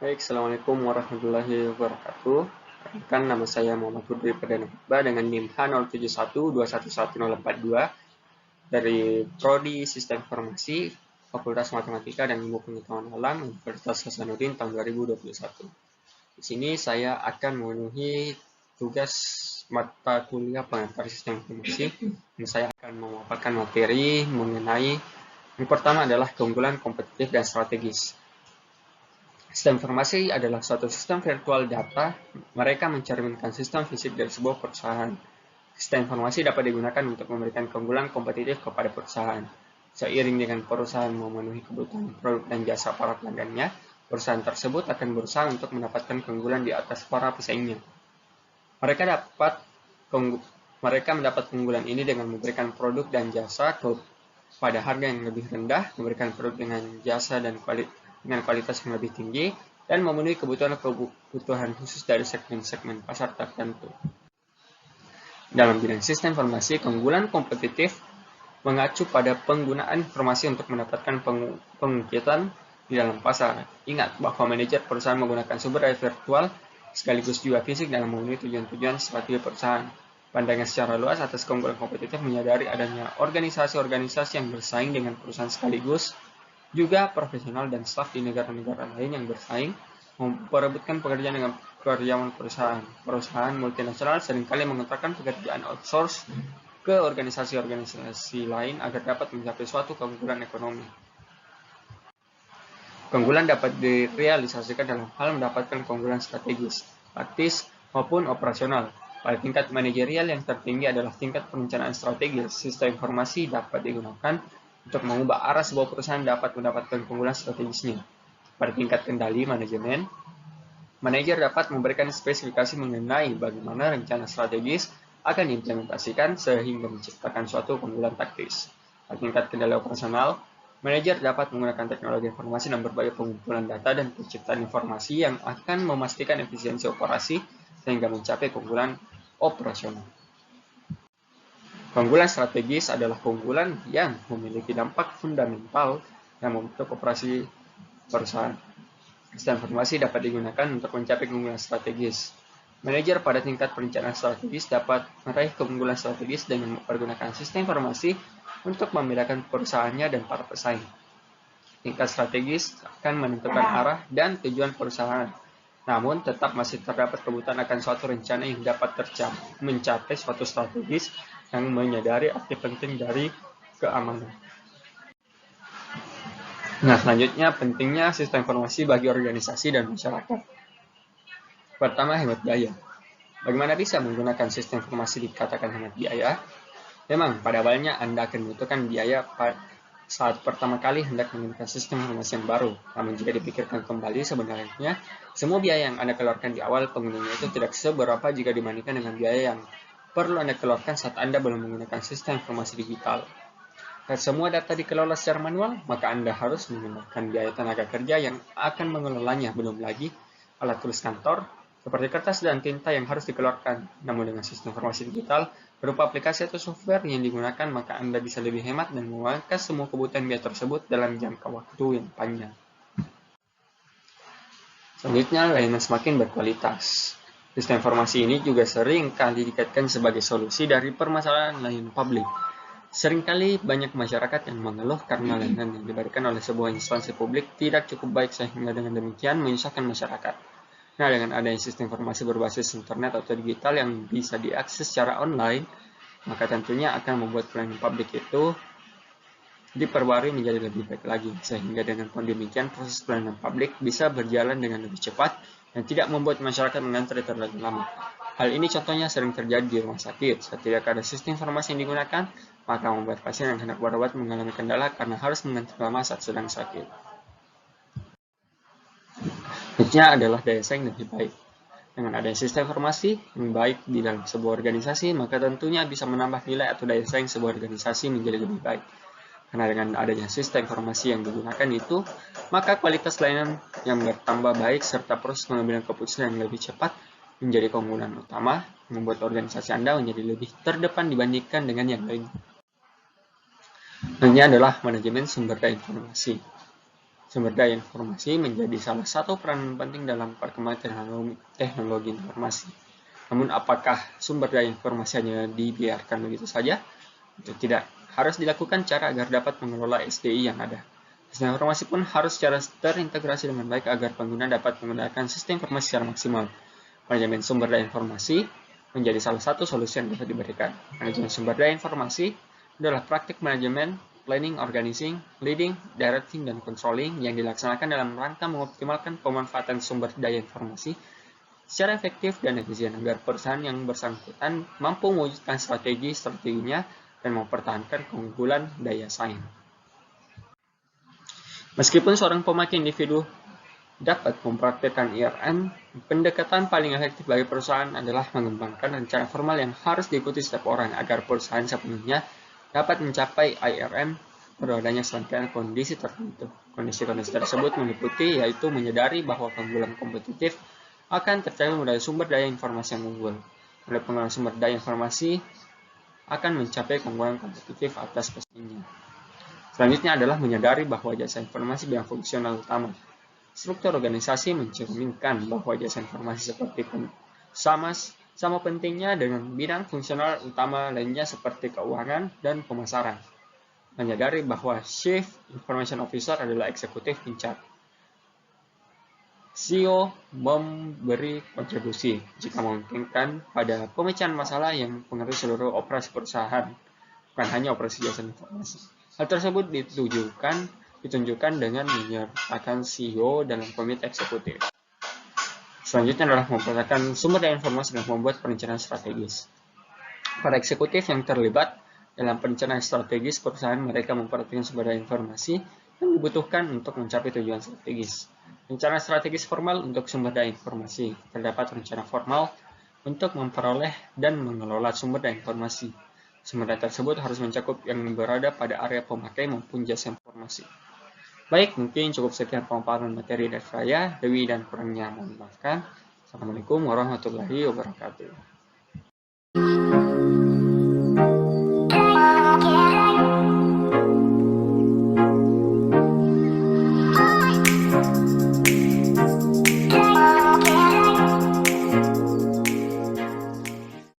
Baik, Assalamualaikum warahmatullahi wabarakatuh. Perkenalkan, nama saya Muhammad Hudri Perdana Iqbal dengan NIM H0712111042 dari Prodi Sistem Informasi Fakultas Matematika dan Ilmu Pengetahuan Alam Universitas Hasanuddin tahun 2021. Di sini saya akan memenuhi tugas mata kuliah pengantar sistem informasi. Saya akan memaparkan materi mengenai yang pertama adalah keunggulan kompetitif dan strategis. Sistem informasi adalah suatu sistem virtual data. Mereka mencerminkan sistem fisik dari sebuah perusahaan. Sistem informasi dapat digunakan untuk memberikan keunggulan kompetitif kepada perusahaan. Seiring dengan perusahaan memenuhi kebutuhan produk dan jasa para pelanggannya, perusahaan tersebut akan berusaha untuk mendapatkan keunggulan di atas para pesaingnya. Mereka mendapat keunggulan ini dengan memberikan produk dan jasa pada harga yang lebih rendah, memberikan produk dengan jasa dan dengan kualitas yang lebih tinggi, dan memenuhi kebutuhan khusus dari segmen-segmen pasar tertentu. Dalam bidang sistem informasi, keunggulan kompetitif mengacu pada penggunaan informasi untuk mendapatkan pengungkitan di dalam pasar. Ingat bahwa manajer perusahaan menggunakan sumber daya virtual sekaligus juga fisik dalam memenuhi tujuan-tujuan strategi perusahaan. Pandangan secara luas atas keunggulan kompetitif menyadari adanya organisasi-organisasi yang bersaing dengan perusahaan sekaligus juga profesional dan staf di negara-negara lain yang bersaing memperebutkan pekerjaan dengan karyawan perusahaan. Perusahaan multinasional seringkali mengontrakkan pekerjaan outsource ke organisasi-organisasi lain agar dapat mencapai suatu keunggulan ekonomi. Keunggulan dapat direalisasikan dalam hal mendapatkan keunggulan strategis, taktis, maupun operasional. Pada tingkat manajerial yang tertinggi adalah tingkat perencanaan strategis. Sistem informasi dapat digunakan untuk mengubah arah sebuah perusahaan dapat mendapatkan keunggulan strategisnya. Pada tingkat kendali manajemen, manajer dapat memberikan spesifikasi mengenai bagaimana rencana strategis akan diimplementasikan sehingga menciptakan suatu keunggulan taktis. Pada tingkat kendali operasional, manajer dapat menggunakan teknologi informasi dan berbagai pengumpulan data dan penciptaan informasi yang akan memastikan efisiensi operasi sehingga mencapai keunggulan operasional. Keunggulan strategis adalah keunggulan yang memiliki dampak fundamental yang membentuk operasi perusahaan. Sistem informasi dapat digunakan untuk mencapai keunggulan strategis. Manajer pada tingkat perencanaan strategis dapat meraih keunggulan strategis dengan menggunakan sistem informasi untuk membedakan perusahaannya dan para pesaing. Tingkat strategis akan menentukan arah dan tujuan perusahaan. Namun, tetap masih terdapat kebutuhan akan suatu rencana yang dapat mencapai suatu strategis yang menyadari arti penting dari keamanan. Nah, selanjutnya pentingnya sistem informasi bagi organisasi dan masyarakat. Pertama, hemat biaya. Bagaimana bisa menggunakan sistem informasi dikatakan hemat biaya? Memang, pada awalnya Anda akan membutuhkan biaya saat pertama kali hendak menggunakan sistem informasi yang baru. Namun jika dipikirkan kembali, sebenarnya semua biaya yang Anda keluarkan di awal penggunanya itu tidak seberapa jika dibandingkan dengan biaya yang perlu Anda keluarkan saat Anda belum menggunakan sistem informasi digital. Saat semua data dikelola secara manual, maka Anda harus menggunakan biaya tenaga kerja yang akan mengelolanya, belum lagi alat tulis kantor, seperti kertas dan tinta yang harus dikeluarkan. Namun dengan sistem informasi digital, berupa aplikasi atau software yang digunakan, maka Anda bisa lebih hemat dan memangkas semua kebutuhan biaya tersebut dalam jangka waktu yang panjang. Selanjutnya, layanan semakin berkualitas. Sistem informasi ini juga sering kali dikaitkan sebagai solusi dari permasalahan layanan publik. Seringkali banyak masyarakat yang mengeluh karena layanan yang diberikan oleh sebuah instansi publik tidak cukup baik sehingga dengan demikian menyusahkan masyarakat. Nah, dengan adanya sistem informasi berbasis internet atau digital yang bisa diakses secara online, maka tentunya akan membuat pelayanan publik itu diperbarui menjadi lebih baik lagi, sehingga dengan demikian proses pelayanan publik bisa berjalan dengan lebih cepat dan tidak membuat masyarakat mengantri terlalu lama. Hal ini contohnya sering terjadi di rumah sakit. Saat tidak ada sistem informasi yang digunakan, maka membuat pasien yang hendak berobat mengalami kendala karena harus mengantri lama saat sedang sakit. Selanjutnya adalah daya saing lebih baik. Dengan adanya sistem informasi yang baik di dalam sebuah organisasi, maka tentunya bisa menambah nilai atau daya saing sebuah organisasi menjadi lebih baik. Karena dengan adanya sistem informasi yang digunakan itu, maka kualitas layanan yang bertambah baik serta proses pengambilan keputusan yang lebih cepat menjadi keunggulan utama, membuat organisasi Anda menjadi lebih terdepan dibandingkan dengan yang lain. Selanjutnya adalah manajemen sumber daya informasi. Sumber daya informasi menjadi salah satu peran penting dalam perkembangan teknologi informasi. Namun apakah sumber daya informasi hanya dibiarkan begitu saja? Itu tidak. Harus dilakukan cara agar dapat mengelola SDI yang ada. Sistem informasi pun harus secara terintegrasi dengan baik agar pengguna dapat menggunakan sistem informasi secara maksimal. Manajemen sumber daya informasi menjadi salah satu solusi yang dapat diberikan. Manajemen sumber daya informasi adalah praktik manajemen, planning, organizing, leading, directing, dan controlling yang dilaksanakan dalam rangka mengoptimalkan pemanfaatan sumber daya informasi secara efektif dan efisien agar perusahaan yang bersangkutan mampu mewujudkan strateginya dan mempertahankan keunggulan daya saing. Meskipun seorang pemakai individu dapat mempraktikkan IRM, pendekatan paling efektif bagi perusahaan adalah mengembangkan rencana formal yang harus diikuti setiap orang agar perusahaan sepenuhnya dapat mencapai IRM pada adanya serangkaian kondisi tertentu. Kondisi-kondisi tersebut meliputi yaitu menyadari bahwa keunggulan kompetitif akan tercapai melalui sumber daya informasi yang unggul. Melalui penggunaan sumber daya informasi akan mencapai keunggulan kompetitif atas pesaingnya. Selanjutnya adalah menyadari bahwa jasa informasi bidang fungsional utama. Struktur organisasi mencerminkan bahwa jasa informasi seperti sama pentingnya dengan bidang fungsional utama lainnya seperti keuangan dan pemasaran. Menyadari bahwa Chief Information Officer adalah eksekutif puncak. CEO memberi kontribusi jika memungkinkan pada pemecahan masalah yang mempengaruhi seluruh operasi perusahaan, bukan hanya operasi jasa informasi. Hal tersebut ditunjukkan dengan menyertakan CEO dalam komite eksekutif. Selanjutnya adalah memperhatikan sumber daya informasi dan membuat perencanaan strategis. Para eksekutif yang terlibat dalam perencanaan strategis perusahaan, mereka memperhatikan sumber daya informasi yang dibutuhkan untuk mencapai tujuan strategis. Rencana strategis formal untuk sumber daya informasi. Terdapat rencana formal untuk memperoleh dan mengelola sumber daya informasi. Sumber daya tersebut harus mencakup yang berada pada area pemakai maupun jasa informasi. Baik, mungkin cukup sekian pemaparan materi dari saya. Dewi dan kurangnya mohon maafkan. Assalamualaikum warahmatullahi wabarakatuh.